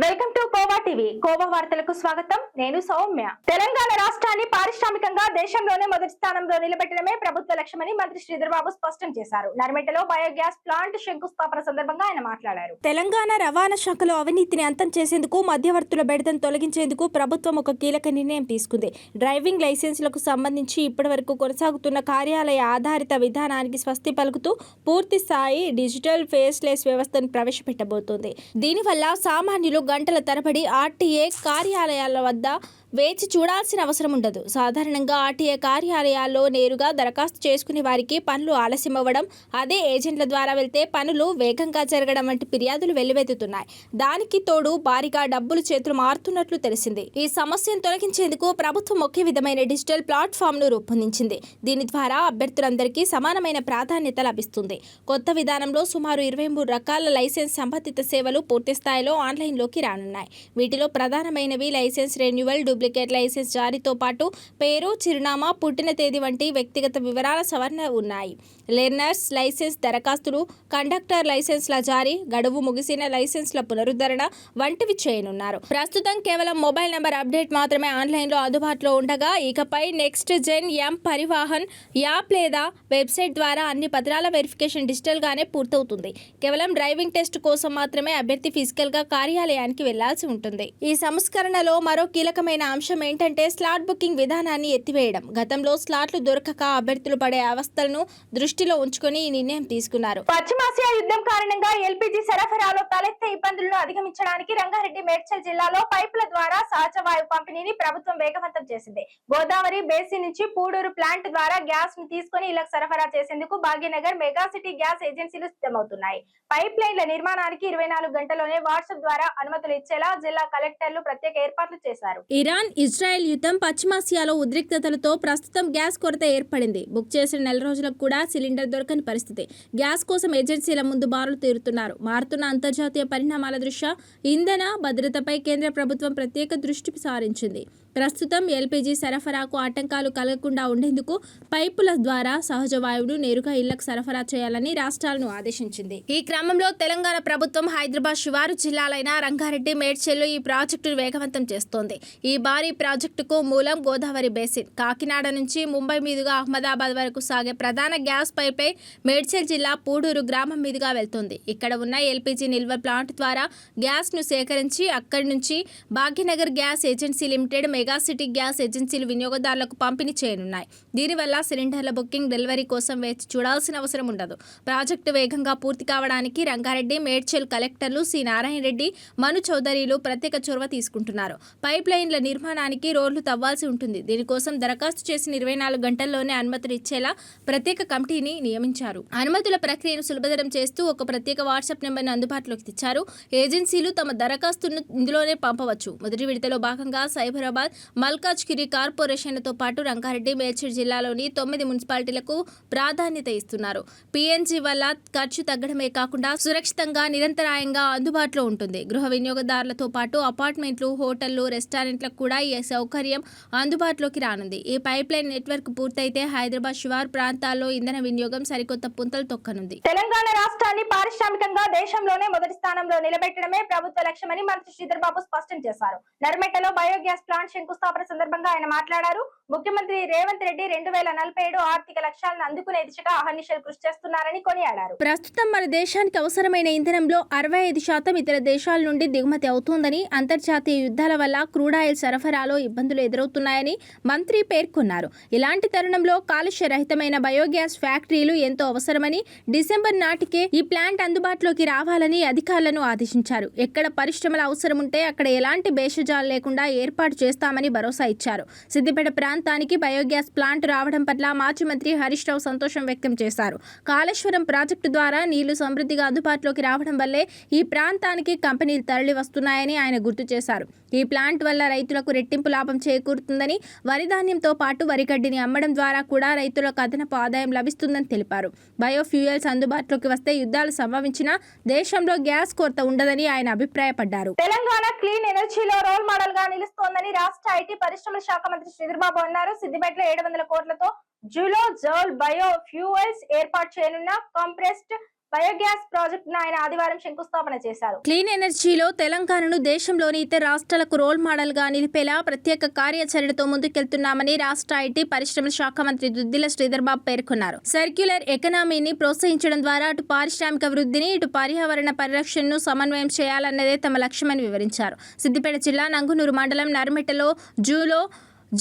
Welcome to khoa TV. Khoa వార్తలకు స్వాగతం. నేను సౌమ్య. తెలంగాణ రాష్ట్రాన్ని పారిశ్రామికంగా దేశంలోనే మొదటి స్థానంలో నిలబెట్టడమే ప్రభుత్వ లక్ష్యమని మంత్రి శ్రీధర్ బాబు స్పష్టం చేశారు. నర్మెటలో బయోగ్యాస్ ప్లాంట్ శంకుస్థాపన సందర్భంగా ఆయన మాట్లాడారు. తెలంగాణ రవాణా శాఖలో అవినీతిని అంతం చేసేందుకు, మధ్యవర్తుల బెడదను తొలగించేందుకు ప్రభుత్వం ఒక కీలక నిర్ణయం తీసుకుంది. డ్రైవింగ్ లైసెన్సులకు సంబంధించి ఇప్పటివరకు కొనసాగుతున్న కార్యాలయ ఆధారిత విధానానికి స్వస్తి పలుకుతూ పూర్తి స్థాయి డిజిటల్ ఫేస్లెస్ వ్యవస్థను ప్రవేశపెట్టబోతోంది. దీనివల్ల సామాన్యులు గంటల తరబడి ఆర్టీఏ కార్యాలయాల వద్ద వేచి చూడాల్సిన అవసరం ఉండదు. సాధారణంగా ఆర్టీఏ కార్యాలయాల్లో నేరుగా దరఖాస్తు చేసుకునే వారికి పనులు ఆలస్యం అవ్వడం, అదే ఏజెంట్ల ద్వారా వెళ్తే పనులు వేగంగా జరగడం వంటి ఫిర్యాదులు వెల్లువెత్తుతున్నాయి. దానికి తోడు భారీగా డబ్బులు చేతులు మారుతున్నట్లు తెలిసింది. ఈ సమస్యను తొలగించేందుకు ప్రభుత్వం ఒకే విధమైన డిజిటల్ ప్లాట్ఫామ్ను రూపొందించింది. దీని ద్వారా అభ్యర్థులందరికీ సమానమైన ప్రాధాన్యత లభిస్తుంది. కొత్త విధానంలో సుమారు 23 రకాల లైసెన్స్ సంబంధిత సేవలు పూర్తి స్థాయిలో ఆన్లైన్లోకి రానున్నాయి. వీటిలో ప్రధానమైనవి లైసెన్స్ రెన్యువల్, డూప్లికేట్ లైసెన్స్ జారీతో పాటు పేరు, చిరునామా, పుట్టిన తేదీ వంటి వ్యక్తిగత వివరాల సవరణ ఉన్నాయి. లెర్నర్స్ లైసెన్స్ దరఖాస్తులు, కండక్టర్ లైసెన్స్ల జారీ, గడువు ముగిసిన లైసెన్స్ల పునరుద్ధరణ వంటివి చేయనున్నారు. ప్రస్తుతం కేవలం మొబైల్ నంబర్ అప్డేట్ మాత్రమే ఆన్లైన్లో అందుబాటులో ఉండగా, ఇకపై నెక్స్ట్ జెన్ ఎం పరివాహన్ యాప్ లేదా వెబ్సైట్ ద్వారా అన్ని పత్రాల వెరిఫికేషన్ డిజిటల్ గానే పూర్తవుతుంది. కేవలం డ్రైవింగ్ టెస్ట్ కోసం మాత్రమే అభ్యర్థి ఫిజికల్ గా కార్యాలయానికి వెళ్లాల్సి ఉంటుంది. ఈ సంస్కరణలో మరో కీలకమైన అంశం ఏంటంటే స్లాట్ బుకింగ్ విధానాన్ని ఎత్తివేయడం. గతంలో స్లాట్లు దొరకక అభ్యర్థులు పడే అవస్థలను దృష్టిలో ఉంచుకొని ఈ నిర్ణయం తీసుకున్నారు. పశ్చిమాసియా యుద్ధం కారణంగా ఎల్పీజీ సరఫరాలో తలెత్తే ఇబ్బందులను అధిగమించడానికి రంగారెడ్డి, మేడ్చల్ జిల్లాలో పైపుల ద్వారా సహజ వాయు పంపిణీని ప్రభుత్వం వేగవంతం చేసింది. గోదావరి బేసిన్ నుంచి పూడూరు ప్లాంట్ ద్వారా గ్యాస్ ను తీసుకుని ఇళ్లకు సరఫరా చేసేందుకు భాగ్యనగర్, మెగాసిటీ గ్యాస్ ఏజెన్సీలు సిద్ధమవుతున్నాయి. పైప్ లైన్ల నిర్మాణానికి 24 గంటల్లోనే వాట్సాప్ ద్వారా అనుమతులు ఇచ్చేలా జిల్లా కలెక్టర్లు ప్రత్యేక ఏర్పాట్లు చేశారు. ఇరాన్, ఇజ్రాయెల్ యుద్ధం పశ్చిమాసియాలో ఉద్రిక్తతలతో ప్రస్తుతం గ్యాస్ కొరత ఏర్పడింది. బుక్ చేసిన నెల రోజులకు కూడా సిలిండర్ దొరకని పరిస్థితి. గ్యాస్ కోసం ఏజెన్సీల ముందు బారులు తీరుతున్నారు. మారుతున్న అంతర్జాతీయ పరిణామాల దృష్ట్యా ఇంధన భద్రతపై కేంద్ర ప్రభుత్వం ప్రత్యేక దృష్టి సారించింది. ప్రస్తుతం ఎల్పీజీ సరఫరాకు ఆటంకాలు కలగకుండా ఉండేందుకు పైపుల ద్వారా సహజ వాయువును నేరుగా ఇళ్లకు సరఫరా చేయాలని రాష్ట్రాలను ఆదేశించింది. ఈ క్రమంలో తెలంగాణ ప్రభుత్వం హైదరాబాద్ శివారు జిల్లాలైన రంగారెడ్డి, మేడ్చల్లో ఈ ప్రాజెక్టును వేగవంతం చేస్తోంది. ఈ భారీ ప్రాజెక్టుకు మూలం గోదావరి బేసిన్. కాకినాడ నుంచి ముంబై మీదుగా అహ్మదాబాద్ వరకు సాగే ప్రధాన గ్యాస్ పైప్ లైన్ మేడ్చల్ జిల్లా పూడూరు గ్రామం మీదుగా వెళ్తోంది. ఇక్కడ ఉన్న ఎల్పీజీ నిల్వ ప్లాంట్ ద్వారా గ్యాస్ ను సేకరించి అక్కడి నుంచి Bhagyanagar gas agency limited, megacity gas ఏజెన్సీలు వినియోగదారులకు పంపిణీ చేయనున్నాయి. దీనివల్ల సిలిండర్ల బుకింగ్, డెలివరీ కోసం వేచి చూడాల్సిన అవసరం ఉండదు. ప్రాజెక్టు వేగంగా పూర్తి కావడానికి రంగారెడ్డి, మేడ్చల్ కలెక్టర్లు సి నారాయణ రెడ్డి, మను చౌదరిలు ప్రత్యేక చొరవ తీసుకుంటున్నారు. పైప్ లైన్ల నిర్మాణానికి రోడ్లు తవ్వాల్సి ఉంటుంది. దీనికోసం దరఖాస్తు చేసిన 24 గంటల్లోనే అనుమతులు ఇచ్చేలా ప్రత్యేక కమిటీని నియమించారు. అనుమతుల ప్రక్రియను సులభతరం చేస్తూ ఒక ప్రత్యేక వాట్సాప్ నెంబర్ను అందుబాటులోకి తెచ్చారు. ఏజెన్సీలు తమ దరఖాస్తును ఇందులోనే పంపవచ్చు. మొదటి విడతలో భాగంగా సైబరాబాద్, మల్కాజ్గిరి కార్పొరేషన్లతో పాటు రంగారెడ్డి, మేడ్చల్ జిల్లాలోని 9 మున్సిపాలిటీలకు ప్రాధాన్యత ఇస్తున్నారు. పీఎన్జీ వల్ల ఖర్చు తగ్గడమే కాకుండా సురక్షితంగా, నిరంతరాయంగా అందుబాటులో ఉంటుంది. గృహ వినియోగదారులతో పాటు అపార్ట్మెంట్లు, హోటళ్లు, రెస్టారెంట్లకు కూడా ఈ సౌకర్యం అందుబాటులోకి రానుంది. ఈ పైప్ లైన్ నెట్వర్క్ పూర్తయితే హైదరాబాద్ శివారు ప్రాంతాల్లో ఇంధన వినియోగం సరికొత్త పుంతలు తొక్కనుంది. తెలంగాణ రాష్ట్రాన్ని పారిశ్రామికంగా దేశంలోనే మొదటి స్థానంలో నిలబెట్టడమే ప్రభుత్వ లక్ష్యమని మంత్రి శ్రీధర్ బాబు స్పష్టం చేశారు. నర్మెటలో బయోగ్యాస్ ప్లాంట్ శంకుస్థాపన సందర్భంగా ఆయన మాట్లాడారు. ముఖ్యమంత్రి రేవంత్ రెడ్డి 2047 ఆర్థిక లక్ష్యాలను అందుకునే దిశగా అహర్నిశలు కృషి చేస్తున్నారని కొనియాడారు. ప్రస్తుతం మన దేశానికి అవసరమైన ఇంధనంలో 65% ఇతర దేశాల నుండి దిగుమతి అవుతోందని, అంతర్జాతీయ యుద్ధాల వల్ల క్రూడ్ ఆయిల్ సరఫరాలో ఇబ్బందులు ఎదురవుతున్నాయని మంత్రి పేర్కొన్నారు. ఇలాంటి తరుణంలో కాలుష్య రహితమైన బయోగ్యాస్ ఫ్యాక్టరీలు ఎంతో అవసరమని, డిసెంబర్ నాటికే ఈ ప్లాంట్ అందుబాటులోకి రావాలని అధికారులను ఆదేశించారు. ఎక్కడ పరిశ్రమల అవసరం ఉంటే అక్కడ ఎలాంటి భేషజాలు లేకుండా ఏర్పాటు చేస్తామని భరోసా ఇచ్చారు. సిద్దిపేట ప్రాంతానికి బయోగ్యాస్ ప్లాంట్ రావడం పట్ల మాజీ మంత్రి హరీష్ రావు సంతోషం వ్యక్తం చేశారు. కాళేశ్వరం ప్రాజెక్టు ద్వారా నీళ్లు సమృద్ధిగా అందుబాటులోకి రావడం వల్లే ఈ ప్రాంతానికి కంపెనీలు తరలి వస్తున్నాయని ఆయన గుర్తు చేశారు. ఈ ప్లాంట్ వల్ల రైతులకు రెట్టింపు లాభం చేకూరుతుందని, వరి ధాన్యంతో పాటు వరిగడ్డిని అమ్మడం ద్వారా కూడా రైతులకు అదనపు ఆదాయం లభిస్తుందని తెలిపారు. బయోఫ్యూయల్స్ అందుబాటులోకి వస్తే యుద్ధాలు సంభవించినా దేశంలో గ్యాస్ కొరత ఉండదని ఆయన అభిప్రాయపడ్డారు. తెలంగాణ క్లీన్ ఎనర్జీలో రోల్ మోడల్ గా నిలుస్తోందని రాష్ట్ర ఐటీ పరిశ్రమల శాఖ మంత్రి శ్రీధర్ బాబు అన్నారు. సిద్దిపేటలో 700 కోట్లతో జూలో జోల్ బయో ఫ్యూయల్స్ ఏర్పాటు చేయనున్న కంప్రెస్డ్ బయోగ్యాస్ ప్రాజెక్టును ఆయన ఆదివారం శంకుస్థాపన చేశారు. క్లీన్ ఎనర్జీలో తెలంగాణను దేశంలోని ఇతర రాష్ట్రాలకు రోల్ మోడల్ గా నిలిపేలా ప్రత్యేక కార్యాచరణతో ముందుకెళ్తున్నామని రాష్ట్ర ఐటీ పరిశ్రమల శాఖ మంత్రి దుద్దిల శ్రీధర్ బాబు పేర్కొన్నారు. సర్క్యులర్ ఎకనామీని ప్రోత్సహించడం ద్వారా అటు పారిశ్రామిక వృద్ధిని ఇటు పర్యావరణ పరిరక్షణను సమన్వయం చేయాలన్నదే తమ లక్ష్యమని వివరించారు. సిద్దిపేట జిల్లా నంగునూరు మండలం నర్మెటలో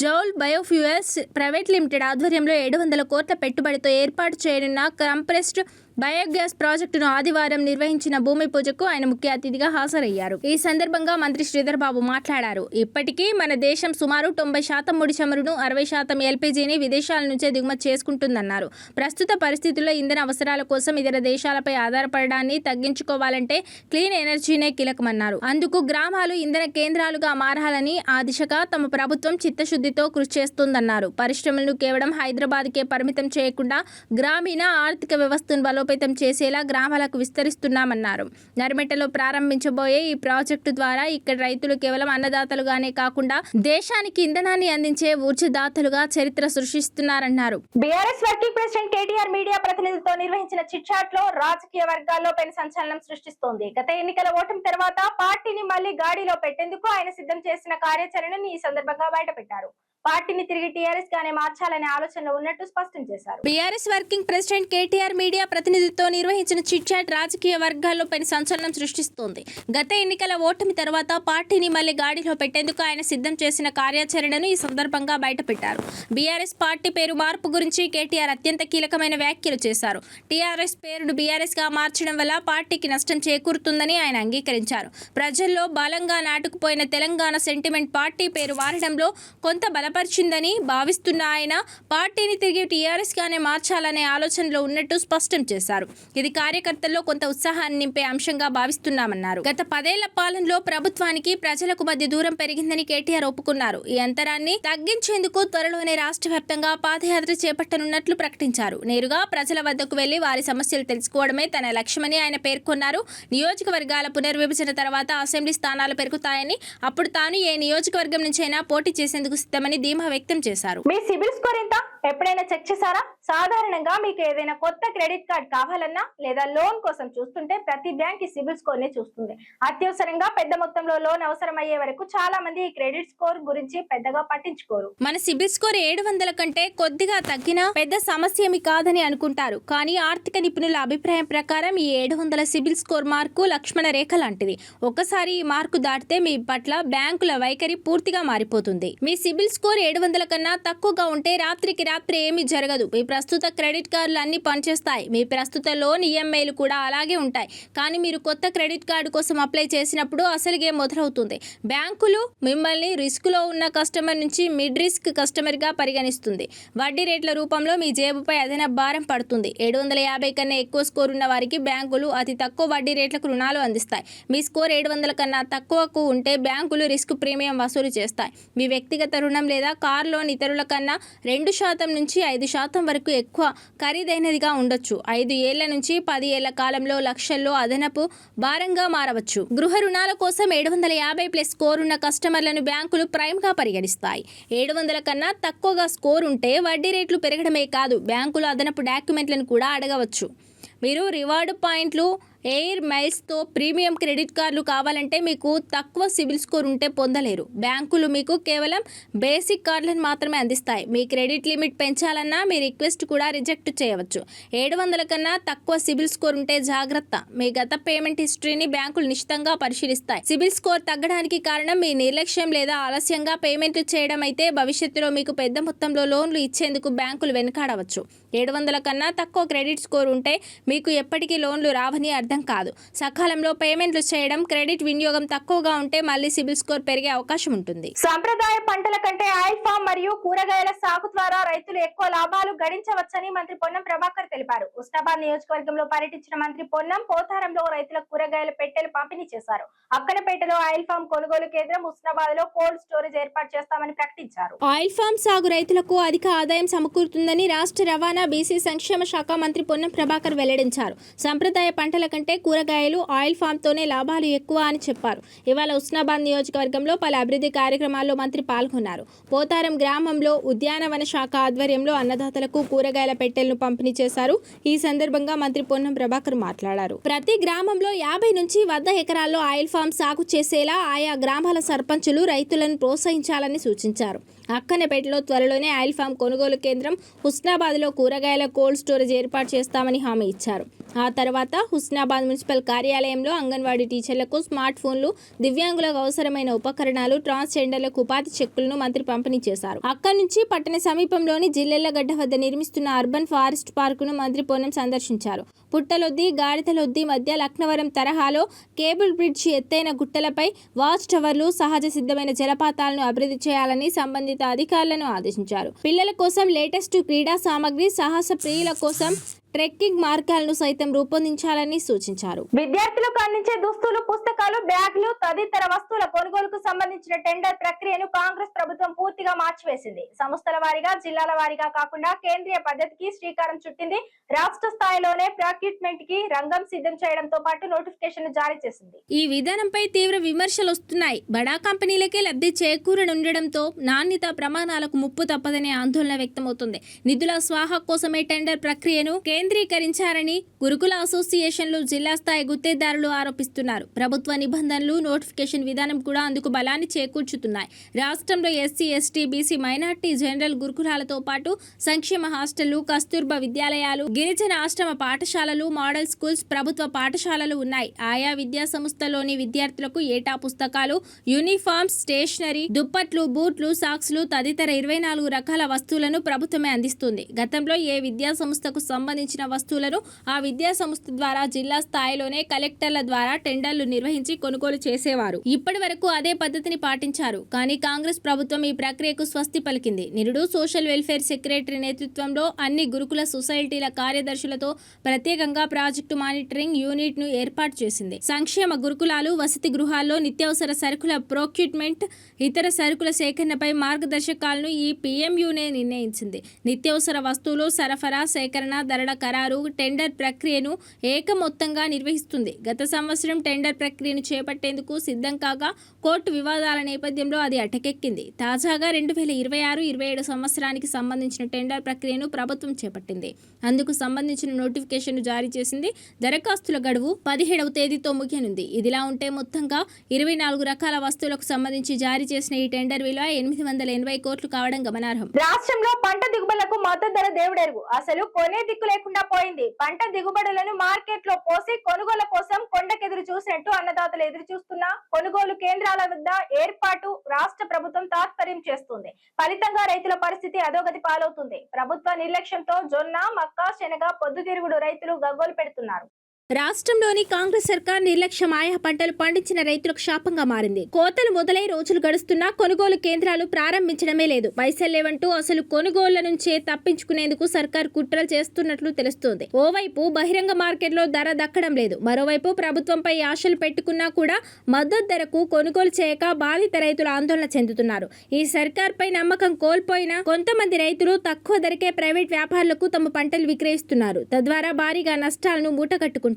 జౌల్ బయోఫ్యూయల్స్ ప్రైవేట్ లిమిటెడ్ ఆధ్వర్యంలో 700 కోట్ల పెట్టుబడితో ఏర్పాటు చేయనున్న కంప్రెస్డ్ బయోగ్యాస్ ప్రాజెక్టును ఆదివారం నిర్వహించిన భూమి పూజకు ఆయన ముఖ్య అతిథిగా హాజరయ్యారు. ఈ సందర్భంగా మంత్రి శ్రీధర్ బాబు మాట్లాడారు. ఇప్పటికీ మన దేశం సుమారు 90% ముడి చమురును 60% ఎల్పీజీని విదేశాల నుంచే దిగుమతి చేసుకుంటుందన్నారు. ప్రస్తుత పరిస్థితుల్లో ఇంధన అవసరాల కోసం ఇతర దేశాలపై ఆధారపడడాన్ని తగ్గించుకోవాలంటే క్లీన్ ఎనర్జీనే కీలకమన్నారు. అందుకు గ్రామాలు ఇంధన కేంద్రాలుగా మారాలని ఆ దిశగా తమ ప్రభుత్వం చిత్తశుద్ధితో కృషి చేస్తోందన్నారు. పరిశ్రమలను కేవలం హైదరాబాద్కే పరిమితం చేయకుండా గ్రామీణ ఆర్థిక వ్యవస్థను బలోపేతం చేసేలా గ్రామాలకు విస్తరిస్తున్నామన్నారు. నర్మెటలో ప్రారంభించబోయే ఈ ప్రాజెక్టు ద్వారా ఇక్కడ రైతులు కేవలం అన్నదాతలుగానే కాకుండా దేశానికి ఇంధనాన్ని అందించే ఊర్జదాతలుగా చరిత్ర సృష్టిస్తున్నారన్నారు. BRS working president KTR media ప్రతినిధులతో నిర్వహించిన చిట్ చాట్ లో రాజకీయ వర్గాల్లో పెను సంచలనం సృష్టిస్తోంది. గత ఎన్నికల ఓటమి తర్వాత పార్టీని మళ్లీ గాడిలో పెట్టేందుకు ఆయన సిద్ధం చేసిన కార్యాచరణను ఈ సందర్భంగా బయటపెట్టారు. పార్టీని తిరిగి టీఆర్ఎస్ గానే మార్చాలనే ఆలోచనలో ఉన్నట్టు స్పష్టం చేశారు. BRS working president KTR media ప్రతినిధులతో నిర్వహించిన చిట్ చాట్ రాజకీయ వర్గాల్లో పెను సంచలనం సృష్టిస్తోంది. గత ఎన్నికల ఓటమి తర్వాత పార్టీని మళ్లీ గాడిలో పెట్టేందుకు ఆయన సిద్ధం చేసిన కార్యాచరణను ఈ సందర్భంగా బయటపెట్టారు. బీఆర్ఎస్ పార్టీ పేరు మార్పు గురించి కేటీఆర్ అత్యంత కీలకమైన వ్యాఖ్యలు చేశారు. టీఆర్ఎస్ పేరును బీఆర్ఎస్ గా మార్చడం వల్ల పార్టీకి నష్టం చేకూరుతుందని ఆయన అంగీకరించారు. ప్రజల్లో బలంగా నాటుకుపోయిన తెలంగాణ సెంటిమెంట్ పార్టీ పేరు మారడంలో కొంత బలపరిచిందని భావిస్తున్న ఆయన పార్టీని తిరిగి టీఆర్ఎస్ గానే మార్చాలనే ఆలోచనలో ఉన్నట్టు స్పష్టం చేశారు. ఇది కార్యకర్తల్లో కొంత ఉత్సాహాన్ని నింపే అంశంగా భావిస్తున్నామన్నారు. గత 10 ఏళ్ల పాలనలో ప్రభుత్వానికి ప్రజలకు మధ్య దూరం పెరిగిందని కేటీఆర్ ఒప్పుకున్నారు. ఈ అంతరాన్ని తగ్గించేందుకు త్వరలోనే రాష్ట్ర వ్యాప్తంగా పాదయాత్ర చేపట్టనున్నట్లు ప్రకటించారు. నేరుగా ప్రజల వద్దకు వెళ్లి వారి సమస్యలు తెలుసుకోవడమే తన లక్ష్యమని ఆయన పేర్కొన్నారు. నియోజకవర్గాల పునర్విభజన తర్వాత అసెంబ్లీ స్థానాలు పెరుగుతాయని, అప్పుడు తాను ఏ నియోజకవర్గం నుంచైనా పోటీ చేసేందుకు సిద్ధమని ధీమా వ్యక్తం చేశారు. మీ సిబిల్ స్కోర్ ఎంత ఎప్పుడైనా చెక్ చేశారా? సాధారణంగా మీకు ఏదైనా కొత్త క్రెడిట్ కార్డ్ కావాలన్నా లేదా లోన్ కోసం చూస్తుంటే ప్రతి బ్యాంక్ ఈ సిబిల్ స్కోర్ ని చూస్తుంది. అత్యవసరంగా పెద్ద మొత్తంలో లోన్ అవసరమయ్యే వరకు చాలా మంది ఈ క్రెడిట్ స్కోర్ గురించి పెద్దగా పట్టించుకోరు. మన సిబిల్ స్కోర్ 700 కంటే కొద్దిగా తగ్గినా పెద్ద సమస్య ఏమీ కాదని అనుకుంటారు. కానీ ఆర్థిక నిపుణుల అభిప్రాయం ప్రకారం ఈ 700 సిబిల్ స్కోర్ మార్కు లక్ష్మణ రేఖ లాంటిది. ఒక్కసారి ఈ మార్కు దాటితే మీ పట్ల బ్యాంకుల వైఖరి పూర్తిగా మారిపోతుంది. మీ సిబిల్ స్కోర్ 700 కన్నా తక్కువగా ఉంటే రాత్రికి రాత్రి ఏమీ జరగదు. మీ ప్రస్తుత క్రెడిట్ కార్డులు అన్ని పనిచేస్తాయి. మీ ప్రస్తుత లోన్ ఈఎంఐలు కూడా అలాగే ఉంటాయి. కానీ మీరు కొత్త క్రెడిట్ కార్డు కోసం అప్లై చేసినప్పుడు అసలు గేమ్ మొదలవుతుంది. బ్యాంకులు మిమ్మల్ని రిస్క్లో ఉన్న కస్టమర్ నుంచి మిడ్ రిస్క్ కస్టమర్గా పరిగణిస్తుంది. వడ్డీ రేట్ల రూపంలో మీ జేబుపై అదనపు భారం పడుతుంది. 750 కన్నా ఎక్కువ స్కోర్ ఉన్న వారికి బ్యాంకులు అతి తక్కువ వడ్డీ రేట్లకు రుణాలు అందిస్తాయి. మీ స్కోర్ 700 కన్నా తక్కువకు ఉంటే బ్యాంకులు రిస్క్ ప్రీమియం వసూలు చేస్తాయి. మీ వ్యక్తిగత రుణం లేదా కార్ లోన్ ఇతరుల కన్నా 2% నుంచి 5% వరకు ఎక్కువ ఖరీదైనదిగా ఉండొచ్చు. 5 ఏళ్ల నుంచి 10 ఏళ్ల కాలంలో లక్షల్లో అదనపు భారంగా మారవచ్చు. గృహ రుణాల కోసం 750+ స్కోర్ ఉన్న కస్టమర్లను బ్యాంకులు ప్రైమ్ గా పరిగణిస్తాయి. 700 కన్నా తక్కువగా స్కోర్ ఉంటే వడ్డీ రేట్లు పెరగడమే కాదు, బ్యాంకులు అదనపు డాక్యుమెంట్లను కూడా అడగవచ్చు. మీరు రివార్డు పాయింట్లు, ఎయిర్ మైల్స్తో ప్రీమియం క్రెడిట్ కార్డులు కావాలంటే మీకు తక్కువ సిబిల్ స్కోర్ ఉంటే పొందలేరు. బ్యాంకులు మీకు కేవలం బేసిక్ కార్డులను మాత్రమే అందిస్తాయి. మీ క్రెడిట్ లిమిట్ పెంచాలన్నా మీ రిక్వెస్ట్ కూడా రిజెక్ట్ చేయవచ్చు. 700 కన్నా తక్కువ సిబిల్ స్కోర్ ఉంటే జాగ్రత్త. మీ గత పేమెంట్ హిస్టరీని బ్యాంకులు నిశ్చితంగా పరిశీలిస్తాయి. సిబిల్ స్కోర్ తగ్గడానికి కారణం మీ నిర్లక్ష్యం లేదా ఆలస్యంగా పేమెంట్లు చేయడం అయితే భవిష్యత్తులో మీకు పెద్ద మొత్తంలో లోన్లు ఇచ్చేందుకు బ్యాంకులు వెనుకాడవచ్చు. 700 కన్నా తక్కువ క్రెడిట్ స్కోర్ ఉంటే మీకు ఎప్పటికీ లోన్లు రావని అర్థం కాదు. సకాలంలో పేమెంట్లు చేయడం, క్రెడిట్ వినియోగం తక్కువగా ఉంటే మళ్ళీ సిబిల్ స్కోర్ పెరిగే అవకాశం ఉంటుంది. సాంప్రదాయ పంటల కంటే ఆయిల్ ఫామ్ మరియు కూరగాయల సాగు ద్వారా రైతులు ఎక్కువ లాభాలు గడించవచ్చని మంత్రి పొన్నం ప్రభాకర్ తెలిపారు. ఉస్నాబాద్ నియోజకవర్గంలో పర్యటించిన మంత్రి పొన్నం పోతారంలో రైతుల కూరగాయల పెట్టెలు పంపిణీ చేశారు. అక్కడపేటలో ఆయిల్ ఫామ్ కొనుగోలు కేంద్రం, ఉస్నాబాద్ లో కోల్డ్ స్టోరేజ్ ఏర్పాటు చేస్తామని ప్రకటించారు. ఆయిల్ ఫామ్ సాగు రైతులకు అధిక ఆదాయం సమకూరుతుందని రాష్ట్ర రవాణా తెలంగాణ బీసీ సంక్షేమ శాఖ మంత్రి పొన్నం ప్రభాకర్ వెల్లడించారు. సంప్రదాయ పంటల కంటే కూరగాయలు, ఆయిల్ ఫామ్తోనే లాభాలు ఎక్కువ అని చెప్పారు. ఇవాళ హుస్నాబాద్ నియోజకవర్గంలో పలు అభివృద్ధి కార్యక్రమాల్లో మంత్రి పాల్గొన్నారు. పోతారం గ్రామంలో ఉద్యానవన శాఖ ఆధ్వర్యంలో అన్నదాతలకు కూరగాయల పెట్టెలను పంపిణీ చేశారు. ఈ సందర్భంగా మంత్రి పొన్నం ప్రభాకర్ మాట్లాడారు. ప్రతి గ్రామంలో 50 నుంచి 100 ఎకరాల్లో ఆయిల్ ఫామ్ సాగు చేసేలా ఆయా గ్రామాల సర్పంచులు రైతులను ప్రోత్సహించాలని సూచించారు. అక్కన్నపేటలో త్వరలోనే ఆయిల్ ఫామ్ కొనుగోలు కేంద్రం, హుస్నాబాద్లో కూరగాయల కోల్డ్ స్టోరేజ్ ఏర్పాటు చేస్తామని హామీ ఇచ్చారు. ఆ తర్వాత హుస్నాబాద్ మున్సిపల్ కార్యాలయంలో అంగన్వాడీ టీచర్లకు స్మార్ట్ ఫోన్లు, దివ్యాంగులకు అవసరమైన ఉపకరణాలు, ట్రాన్స్జెండర్లకు ఉపాధి చెక్కులను మంత్రి పంపిణీ చేశారు. అక్కడి నుంచి పట్టణ సమీపంలోని జిల్లెళ్లగడ్డ వద్ద నిర్మిస్తున్న అర్బన్ ఫారెస్ట్ పార్కును మంత్రి పొన్నం సందర్శించారు. పుట్టలొద్ది, గాడితలొద్ది మధ్య లక్నవరం తరహాలో కేబుల్ బ్రిడ్జ్, ఎత్తైన గుట్టలపై వాచ్ టవర్లు, సహజ సిద్ధమైన జలపాతాలను అభివృద్ధి చేయాలని సంబంధిత అధికారులను ఆదేశించారు. పిల్లల కోసం లేటెస్ట్ క్రీడా సామగ్రి, సాహస ప్రియుల కోసం ట్రెక్కింగ్ మార్గాలను సైతం రూపొందించాలని సూచించారు. విద్యార్థులకు అందించే దుస్తులు, పుస్తకాలు, బ్యాగులు తదితర వస్తువుల కొనుగోలుకు సంబంధించిన టెండర్ ప్రక్రియను కాంగ్రెస్ ప్రభుత్వం పూర్తిగా మార్చివేసింది. సంస్థల వారీగా, జిల్లాల వారీగా కాకుండా కేంద్రీయ పద్ధతికి శ్రీకారం చుట్టింది. రాష్ట్ర స్థాయిలోనే ప్రాక్యూట్మెంట్ కి రంగం సిద్ధం చేయడంతో పాటు నోటిఫికేషన్ జారీ చేసింది. ఈ విధానంపై తీవ్ర విమర్శలు వస్తున్నాయి. బడా కంపెనీలకే లబ్ధి చేకూరనుండడంతో నాణ్యత ప్రమాణాలకు ముప్పు తప్పదనే ఆందోళన వ్యక్తమవుతుంది. నిధుల స్వాహా కోసమే టెండర్ ప్రక్రియను కేంద్రీకరించారని గురుకుల అసోసియేషన్లు, జిల్లా స్థాయి గుత్తేదారులు ఆరోపిస్తున్నారు. ప్రభుత్వ నిబంధనలు, నోటిఫికేషన్ విధానం కూడా అందుకు బలాన్ని చేకూర్చుతున్నాయి. రాష్ట్రంలో SC, ST, BC, minority, general గురుకులాలతో పాటు సంక్షేమ హాస్టళ్లు, కస్తూర్బా విద్యాలయాలు, గిరిజన ఆశ్రమ పాఠశాలలు, మోడల్ స్కూల్స్, ప్రభుత్వ పాఠశాలలు ఉన్నాయి. ఆయా విద్యా సంస్థల్లోని విద్యార్థులకు ఏటా పుస్తకాలు, యూనిఫామ్స్, స్టేషనరీ, దుప్పట్లు, బూట్లు, సాక్స్లు తదితర 24 రకాల వస్తువులను ప్రభుత్వమే అందిస్తుంది. గతంలో ఏ విద్యా సంస్థకు సంబంధించిన వస్తువులను ఆ విద్యా సంస్థ ద్వారా జిల్లా స్థాయిలోనే కలెక్టర్ల ద్వారా టెండర్లు నిర్వహించి కొనుగోలు చేసేవారు. ఇప్పటి వరకు అదే పద్ధతిని పాటించారు. కానీ కాంగ్రెస్ ప్రభుత్వం ఈ ప్రక్రియకు స్వస్తి పలికింది. నిరుడు సోషల్ వెల్ఫేర్ సెక్రటరీ నేతృత్వంలో అన్ని గురుకుల సొసైటీల కార్యదర్శులతో ప్రత్యేకంగా ప్రాజెక్టు మానిటరింగ్ యూనిట్ ను ఏర్పాటు చేసింది. సంక్షేమ గురుకులాలు, వసతి గృహాల్లో నిత్యావసర సరుకుల ప్రొక్యూట్మెంట్, ఇతర సరుకుల సేకరణపై మార్గదర్శకాలను ఈ PMUనే నిర్ణయించింది. నిత్యావసర వస్తువులు సరఫరా, సేకరణ, ధరల ఖరారు, టెండర్ ప్రక్రియను ఏకమొత్తంగా నిర్వహిస్తుంది. గత సంవత్సరం టెండర్ ప్రక్రియను చేపట్టేందుకు సిద్ధం కాగా కోర్టు వివాదాల నేపథ్యంలో అది అటకెక్కింది. తాజాగా 2026-27 సంవత్సరానికి సంబంధించిన టెండర్ ప్రక్రియను ప్రభుత్వం చేపట్టింది. అందుకు సంబంధించిన నోటిఫికేషన్ జారీ చేసింది. దరఖాస్తుల గడువు 17వ తేదీతో ముగియనుంది. ఇదిలా ఉంటే మొత్తంగా 24 రకాల వస్తువులకు సంబంధించి జారీ చేసిన ఈ టెండర్ విలువ 880 కోట్లు కావడం గమనార్హం. రాష్ట్రంలో పంట దిగుబడులకు మద్దతు ధర దేవుడెరుగు. అసలు కొనే దిక్కు లేకుండా పోయింది. పంట దిగుబడులను మార్కెట్ లో పోసి కొనుగోలు కోసం కొండకెదురు చూసినట్టు అన్నదాతలు ఎదురు చూస్తున్నా కొనుగోలు కేంద్రాల వద్ద ఏర్పాటు రాష్ట్ర ప్రభుత్వం తాత్పర్యం చేస్తుంది. ఫలితంగా రైతుల పరిస్థితి అధోగతి పాలవుతుంది. ప్రభుత్వ నిర్లక్ష్యంతో జొన్న, మక్క, శనగ పొద్దుతిరుగుడు రైతులు గగ్గోలు పెడుతున్నారు. రాష్ట్రంలోని కాంగ్రెస్ సర్కార్ నిర్లక్ష్యం ఆయా పంటలు పండించిన రైతులకు శాపంగా మారింది. కోతలు మొదలై రోజులు గడుస్తున్నా కొనుగోలు కేంద్రాలు ప్రారంభించడమే లేదు. పైసలు లేవంటూ అసలు కొనుగోళ్ల నుంచే తప్పించుకునేందుకు సర్కార్ కుట్రలు చేస్తున్నట్లు తెలుస్తోంది. ఓవైపు బహిరంగ మార్కెట్లో ధర దక్కడం లేదు. మరోవైపు ప్రభుత్వంపై ఆశలు పెట్టుకున్నా కూడా మద్దతు ధరకు కొనుగోలు చేయక బాధిత రైతులు ఆందోళన చెందుతున్నారు. ఈ సర్కార్పై నమ్మకం కోల్పోయిన కొంతమంది రైతులు తక్కువ ధరకే ప్రైవేట్ వ్యాపారులకు తమ పంటలు విక్రయిస్తున్నారు. తద్వారా భారీగా నష్టాలను మూటగట్టుకుంటున్నారు.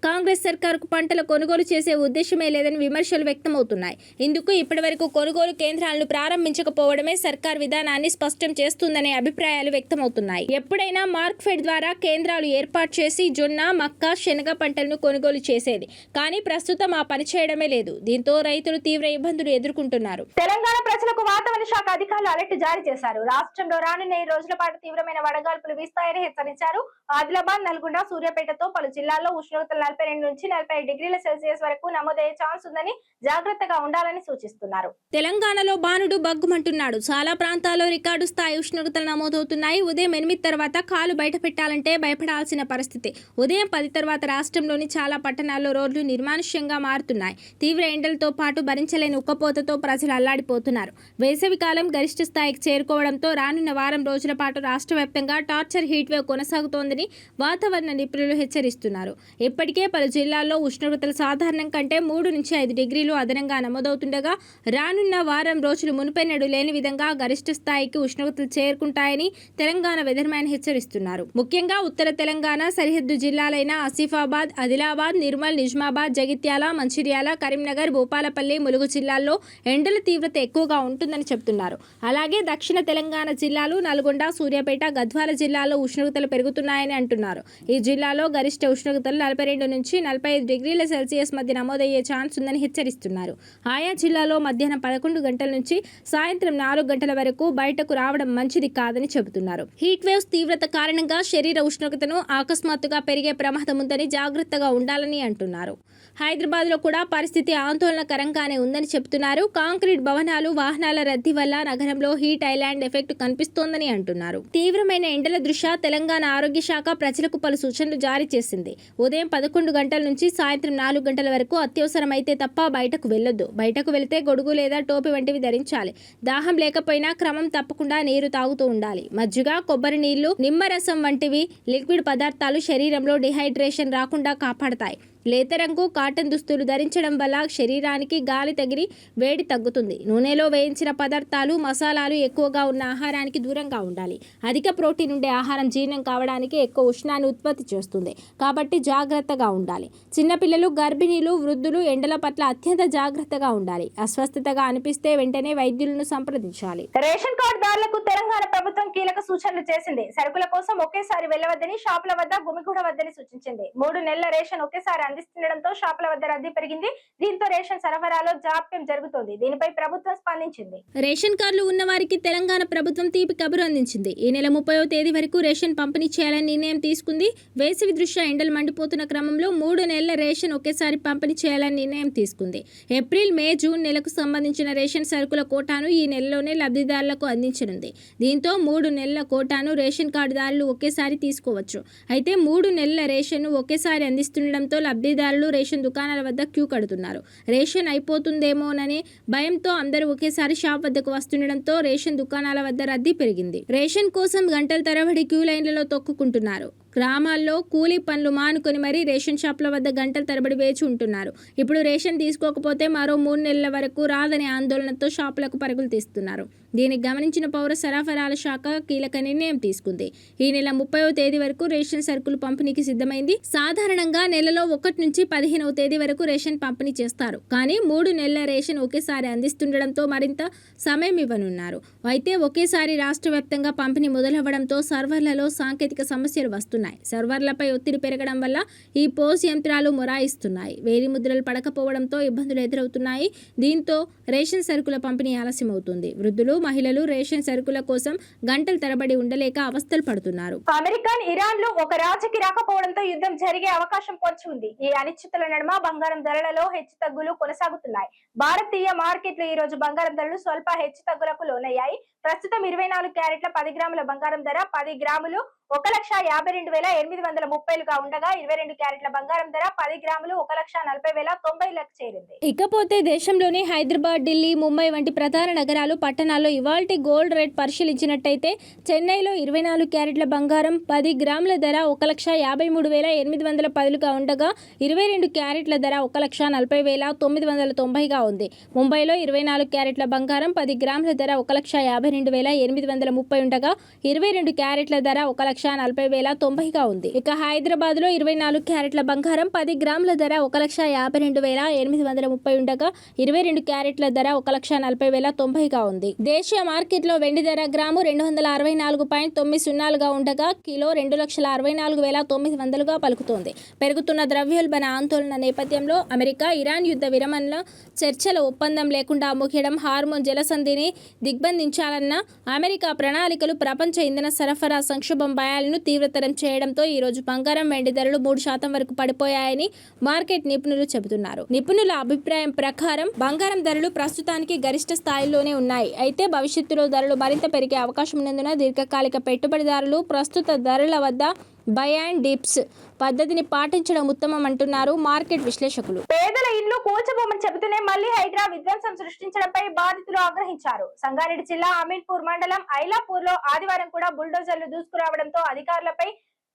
కాంగ్రెస్ సర్కారుకు పంటల కొనుగోలు చేసే ఉద్దేశమే లేదని విమర్శలు వ్యక్తమవుతున్నాయి. ఇందుకు ఇప్పటివరకు కొనుగోలు కేంద్రాలను ప్రారంభించకపోవడమే సర్కార్ విధానాన్ని స్పష్టం చేస్తుందనే అభిప్రాయాలు వ్యక్తమవుతున్నాయి. ఎప్పుడైనా మార్క్ఫెడ్ ద్వారా కేంద్రాలు ఏర్పాటు చేసి జొన్న, మక్క, శనగ పంటలను కొనుగోలు చేసేది. కానీ ప్రస్తుతం ఆ పని చేయడమే లేదు. దీంతో రైతులు తీవ్ర ఇబ్బందులు ఎదుర్కొంటున్నారు. తెలంగాణ ప్రజలకు వాతావరణ శాఖ అధికారులు అలర్ట్ జారీ చేశారు. రాష్ట్రంలో రానున్న 2 రోజుల పాటు తీవ్రమైన వడగాల్పులు వీస్తాయని హెచ్చరించారు. ఆదిలాబాద్, నల్గొండ, సూర్యాపేటతో పలు జిల్లాల్లో ఉష్ణోగ్రతలు 42 నుంచి 40 డిగ్రీల సెల్సియస్ వరకు నమోదయ్యే ఛాన్స్ ఉందని జాగ్రత్తగా ఉండాలని సూచిస్తున్నారు. తెలంగాణలో బానుడు బగ్గుమంటున్నాడు. చాలా ప్రాంతాల్లో రికార్డు స్థాయి ఉష్ణోగ్రతలు నమోదవుతున్నాయి. ఉదయం 8 తర్వాత కాలు బయట పెట్టాలంటే భయపడాల్సిన పరిస్థితి. ఉదయం 10 తర్వాత రాష్ట్రంలోని చాలా పట్టణాల్లో రోడ్లు నిర్మానుష్యంగా మారుతున్నాయి. తీవ్ర ఎండలతో పాటు భరించలేని ఉక్కపోతతో ప్రజలు అల్లాడిపోతున్నారు. వేసవికాలం గరిష్ట స్థాయికి చేరుకోవడంతో రానున్న వారం రోజుల పాటు రాష్ట్ర వ్యాప్తంగా టార్చర్ హీట్ వేవ్ కొనసాగుతోందని వాతావరణ నిపుణులు హెచ్చరిస్తున్నారు. ఇప్పటికే పలు జిల్లాల్లో ఉష్ణోగ్రతలు సాధారణం కంటే 3 నుంచి 5 డిగ్రీలు అదనంగా నమోదవుతుండగా రానున్న వారం రోజులు మునుపెన్నడూ లేని విధంగా గరిష్ట స్థాయికి ఉష్ణోగ్రతలు చేరుకుంటాయని తెలంగాణ వెదర్ మ్యాన్ హెచ్చరిస్తున్నారు. ముఖ్యంగా ఉత్తర తెలంగాణ సరిహద్దు జిల్లాలైన ఆసిఫాబాద్, ఆదిలాబాద్, నిర్మల్, నిజామాబాద్, జగిత్యాల, మంచిర్యాల, కరీంనగర్, భూపాలపల్లి, ములుగు జిల్లాల్లో ఎండల తీవ్రత ఎక్కువగా ఉంటుందని చెబుతున్నారు. అలాగే దక్షిణ తెలంగాణ జిల్లాలు నల్గొండ, సూర్యాపేట, గద్వాల జిల్లాల్లో ఉష్ణోగ్రతలు పెరుగుతున్నాయని అంటున్నారు. ఈ జిల్లాలో గరిష్ట ఉష్ణోగ్రతలు 42 నుంచి 45 డిగ్రీల సెల్సియస్ మధ్య నమోదయ్యే ఛాన్స్ ఉందని హెచ్చరిస్తున్నారు. ఆయా జిల్లాలో మధ్యాహ్నం 11 గంటల నుంచి సాయంత్రం 4 గంటల వరకు బయటకు రావడం మంచిది కాదని చెబుతున్నారు. హీట్ వేవ్స్ తీవ్రత కారణంగా శరీర ఉష్ణోగ్రతను అకస్మాత్తుగా పెరిగే ప్రమాదం ఉందని జాగ్రత్తగా ఉండాలని అంటున్నారు. హైదరాబాద్లో కూడా పరిస్థితి ఆందోళనకరంగానే ఉందని చెబుతున్నారు. కాంక్రీట్ భవనాలు, వాహనాల రద్దీ వల్ల నగరంలో హీట్ ఐలాండ్ ఎఫెక్ట్ కనిపిస్తోందని అంటున్నారు. తీవ్రమైన ఎండల దృష్ట్యా తెలంగాణ ఆరోగ్య శాఖ ప్రజలకు పలు సూచనలు జారీ చేసింది. ఉదయం 11 గంటల నుంచి సాయంత్రం 4 గంటల వరకు అత్యవసరమైతే తప్ప బయటకు వెళ్లొద్దు. బయటకు వెళితే గొడుగు లేదా టోపీ వంటివి ధరించాలి. దాహం లేకపోయినా క్రమం తప్పకుండా నీరు తాగుతూ ఉండాలి. మజ్జిగ, కొబ్బరి నీళ్లు, నిమ్మరసం వంటివి లిక్విడ్ పదార్థాలు శరీరంలో డిహైడ్రేషన్ రాకుండా కాపాడతాయి. లేత రంగు కాటన్ దుస్తులు ధరించడం వల్ల శరీరానికి గాలి తగిలి వేడి తగ్గుతుంది. నూనెలో వేయించిన పదార్థాలు, మసాలాలు ఎక్కువగా ఉన్న ఆహారానికి దూరంగా ఉండాలి. అధిక ప్రోటీన్ ఉండే ఆహారం జీర్ణం కావడానికి ఎక్కువ ఉష్ణాన్ని ఉత్పత్తి చేస్తుంది. కాబట్టి జాగ్రత్తగా ఉండాలి. చిన్నపిల్లలు, గర్భిణీలు, వృద్ధులు ఎండల పట్ల అత్యంత జాగ్రత్తగా ఉండాలి. అస్వస్థతగా అనిపిస్తే వెంటనే వైద్యులను సంప్రదించాలి. రేషన్ కార్డుదారులకు తెలంగాణ ప్రభుత్వం కీలక సూచనలు చేసింది. సరుకుల కోసం ఒకేసారి వెళ్లవద్దని, షాపుల వద్ద గుమిగూడవద్దని సూచించింది. 3 నెలల రేషన్ ఒకేసారి అందిస్తుండటంతో షాపుల వద్ద రద్దీ పెరిగింది. దీంతో రేషన్ సరఫరాలో జాప్యం జరుగుతోంది. దీనిపై ప్రభుత్వం స్పందించింది. రేషన్ కార్డులు ఉన్న వారికి తెలంగాణ ప్రభుత్వం తీపి కబురు అందించింది. ఈ నెల 30వ తేదీ వరకు రేషన్ పంపిణీ చేయాలని నిర్ణయం తీసుకుంది. వేసవి దృష్ట్యా ఎండలు మండిపోతున్న క్రమంలో 3 నెలల రేషన్ ఒకేసారి పంపిణీ చేయాలని నిర్ణయం తీసుకుంది. ఏప్రిల్, మే, జూన్ నెలకు సంబంధించిన రేషన్ సరుకుల కోటాను ఈ నెలలోనే లబ్ధిదారులకు అందించనుంది. దీంతో 3 నెలల కోటాను రేషన్ కార్డుదారులు ఒకేసారి తీసుకోవచ్చు. అయితే 3 నెలల రేషన్ ఒకేసారి అందిస్తుండటంతో లబ్ధిదారులు రేషన్ దుకాణాల వద్ద క్యూ కడుతున్నారు. రేషన్ అయిపోతుందేమోననే భయంతో అందరూ ఒకేసారి షాప్ వద్దకు వస్తుండటంతో రేషన్ దుకాణాల వద్ద రద్దీ పెరిగింది. రేషన్ కోసం గంటల తరబడి క్యూ లైన్లలో తొక్కుకుంటున్నారు. గ్రామాల్లో కూలీ పనులు మానుకొని మరీ రేషన్ షాపుల వద్ద గంటల తరబడి వేచి ఉంటున్నారు. ఇప్పుడు రేషన్ తీసుకోకపోతే మరో 3 నెలల వరకు రాదనే ఆందోళనతో షాపులకు పరుగులు తీస్తున్నారు. దీనికి గమనించిన పౌర సరఫరాల శాఖ కీలక నిర్ణయం తీసుకుంది. ఈ నెల 30వ తేదీ వరకు రేషన్ సరుకులు పంపిణీకి సిద్ధమైంది. సాధారణంగా నెలలో 1 నుంచి 15వ తేదీ వరకు రేషన్ పంపిణీ చేస్తారు. కానీ 3 నెలల రేషన్ ఒకేసారి అందిస్తుండటంతో మరింత సమయం ఇవ్వనున్నారు. అయితే ఒకేసారి రాష్ట్ర వ్యాప్తంగా పంపిణీ మొదలవ్వడంతో సర్వర్లలో సాంకేతిక సమస్యలు వస్తున్నాయి. సర్వర్లపై ఒత్తిడి పెరగడం వల్ల ఈ పోస్ యంత్రాలు మొరాయిస్తున్నాయి. వేలి ముద్రలు పడకపోవడంతో ఇబ్బందులు ఎదురవుతున్నాయి. దీంతో రేషన్ సరుకుల పంపిణీ ఆలస్యమవుతుంది. వృద్ధులు, మహిళలు రేషన్ సరుకుల కోసం గంటల తరబడి ఉండలేక అవస్థలు పడుతున్నారు. అమెరికన్, ఇరాన్లు ఒక రాజీకి రాకపోవడంతో యుద్ధం జరిగే అవకాశం పొంచి ఉంది. ఈ అనిశ్చితుల నడుమ బంగారం ధరలలో హెచ్చుతగ్గులు కొనసాగుతున్నాయి. భారతీయ మార్కెట్లు ఈ రోజు బంగారం ధరలు స్వల్ప హెచ్చుతగ్గులకు లోనయ్యాయి. ప్రస్తుతం 24 క్యారెట్ల 10 గ్రాముల బంగారం ధర 10 గ్రాములు 1,52,830గా ఉండగా 22 క్యారెట్ల బంగారం ధర 10 గ్రాములు 1,40,90లకు చేరింది. ఇకపోతే దేశంలోని హైదరాబాద్, ఢిల్లీ, ముంబై వంటి ప్రధాన నగరాలు, పట్టణాల్లో ఇవాల్టి గోల్డ్ రేట్ పరిశీలించినట్టయితే చెన్నైలో 24 క్యారెట్ల బంగారం 10 గ్రాముల ధర 1,53,810గా ఉండగా 22 క్యారెట్ల ధర 1,40,990గా ఉంది. ముంబైలో 24 క్యారెట్ల బంగారం 10 గ్రాముల ధర 1,52,830 ఉండగా 22 క్యారెట్ల ధర 1,40,90గా ఉంది. ఇక హైదరాబాద్ లో 24 క్యారెట్ల బంగారం 10 గ్రాముల ధర 1,52,830 ఉండగా 22 క్యారెట్ల ధర 1,40,90గా ఉంది. దేశీయ మార్కెట్లో వెండి ధర గ్రాము 264.90గా ఉండగా కిలో 2,64,900గా పలుకుతోంది. పెరుగుతున్న ద్రవ్యోల్బణ ఆందోళన నేపథ్యంలో అమెరికా, ఇరాన్ యుద్ధ విరమణ చర్చల ఒప్పందం లేకుండా ముగియడం, హార్మోన్ జలసంధిని దిగ్బంధించాలన్న అమెరికా ప్రణాళికలు ప్రపంచ ఇంధన సరఫరా సంక్షోభం భయాలను తీవ్రతరం చేయడంతో ఈ రోజు బంగారం, వెండి ధరలు 3% వరకు పడిపోయాయని మార్కెట్ నిపుణులు చెబుతున్నారు. నిపుణుల అభిప్రాయం ప్రకారం బంగారం ధరలు ప్రస్తుతానికి గరిష్ట స్థాయిలోనే ఉన్నాయి. అయితే భవిష్యత్తులో ధరలు మరింత పెరిగే అవకాశం ఉన్నందున దీర్ఘకాలిక పెట్టుబడిదారులు ప్రస్తుత ధరల వద్ద బై అండ్ డిప్స్ పద్ధతిని పాటించడం ఉత్తమం అంటున్నారు మార్కెట్ విశ్లేషకులు. పేదల ఇల్లు కూల్చబోమని చెబుతూనే మళ్లీ హైడ్రా విధ్వంసం సృష్టించడంపై బాధితులు ఆగ్రహించారు. సంగారెడ్డి జిల్లా అమీన్పూర్ మండలం ఐలాపూర్ లో ఆదివారం కూడా బుల్డోజర్లు దూసుకురావడంతో అధికారులపై